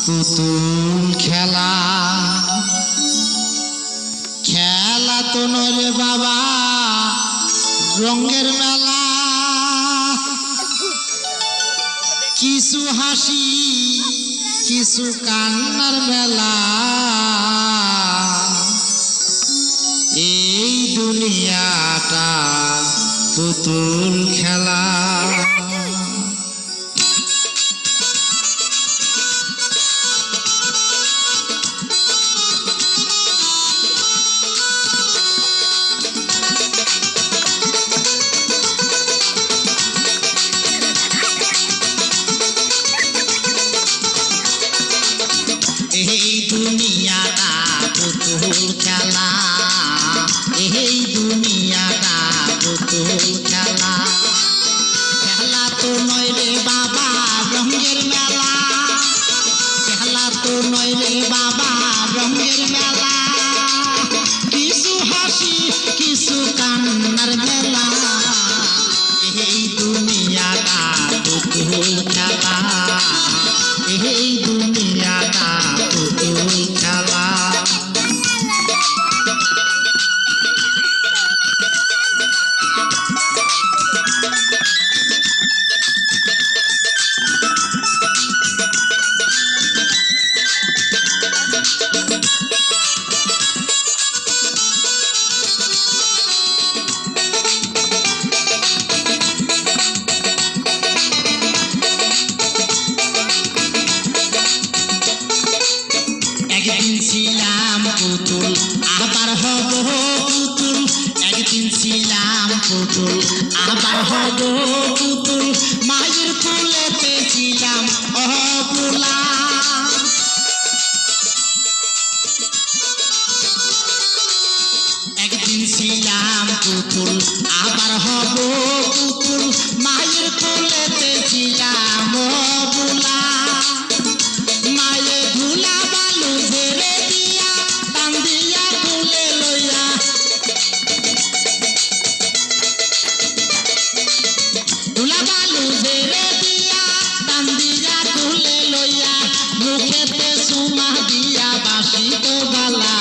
পুতুল খেলা খেলা তো নরে বাবা রঙের মেলা কিছু হাসি কিছু কান্নার মেলা এই দুনিয়াটা পুতুল খেলা এই দুনিয়াটা পুতুল খেলা এই দুনিয়াটা পুতুল খেলা খেলা তো নয় রে বাবা রঙের মেলা খেলা তো নয় রে বাবা রঙের মেলা কিছু হাসি কিছু কান্নার মেলা এই দুনিয়াটা পুতুল খেলা এই দুনিয়াটা পুতুল খেলা একদিন ছিলাম পুতুল আবার হব পুতুল একদিন ছিলাম পুতুল আবার হব পুতুল মায়ের কোলেতে ছিলাম অবলা একদিন ছিলাম পুতুল আবার হব পুতুল মায়ের কোলেতে ছিলাম অবলা মায়ে ধুলা বালু ঝেড়ে দিয়া টান দিয়া কোলে লইয়া ধুলা বালু ঝেড়ে দিয়া টান দিয়া কোলে লইয়া মুখেতে সুমা দিয়া বাসিত বালা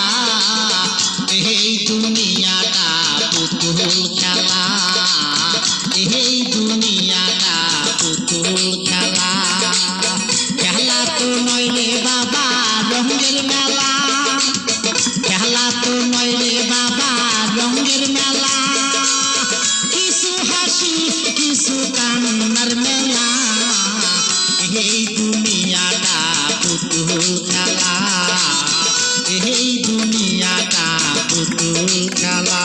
এই দুনিয়াটা পুতুল খেলা এই দুনিয়াটা পুতুল খেলা খেলা তো নয় রে বাবা রঙের মেলা খেলা তো নয় রে বাবা রঙের মেলা কিছু হাসি কিছু কান্নার মেলা এই দুনিয়াটা পুতুল খেলা এই দুনিয়াটা পুতুল খেলা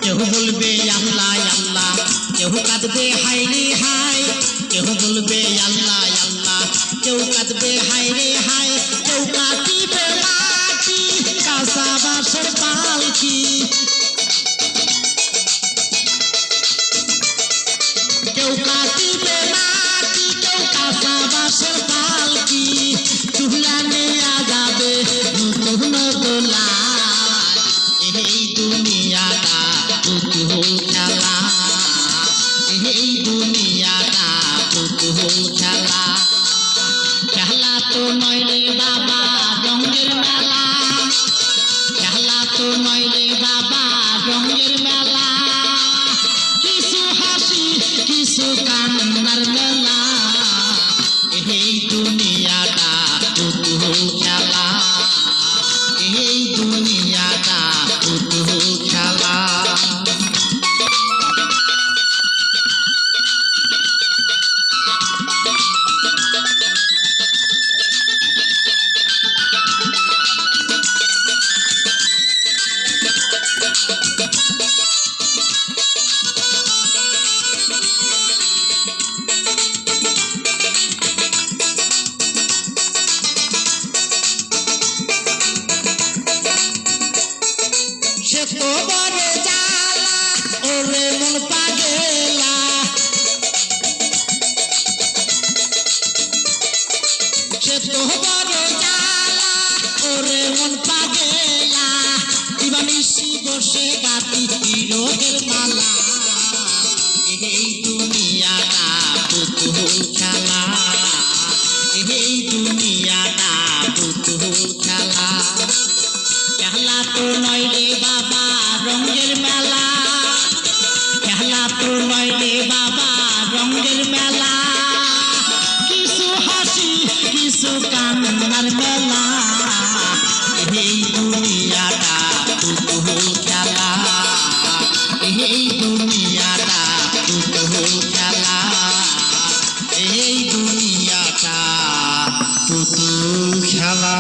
কেউ বলবে আল্লাহ আল্লাহ কেউ কাঁদবে হায় রে হায় কেউ বলবে আল্লাহ আল্লাহ কেউ কাঁদবে হায় রে হায় কেউ কাটিবে মাটি কাঁচা বাঁশের পালকি কেউ কাটিবে মাটি কেউ কাঁচা বাঁশের পালকি চুলা নেয়া যাবে নতুন দোলা এই দুনিয়াটা পুতুল খেলা এই দুনিয়াটা পুতুল খেলা খেলা তো নয় রে বাবা রঙের মেলা খেলা তো নয় রে বাবা রঙের মেলা কিছু হাসি কিছু কান্নার মেলা এই দুনিয়াটা পুতুল খেলা এই দুনিয়াটা পুতুল খেলা সে তো বড় জ্বালা ওরে মন পাগেলা দিবানিশি বসে গাতি রোগের মালা এই দুনিয়াটা পুতুল খেলা এই দুনিয়াটা পুতুল খেলা খেলা তো নয় রে বাবা রঙের মেলা খেলা তো নয় রে বাবা রঙের মেলা কিছু হাসি কিছু কান্নার মেলা এই দুনিয়াটা পুতুল খেলা এই দুনিয়াটা পুতুল খেলা এই দুনিয়াটা পুতুল খেলা।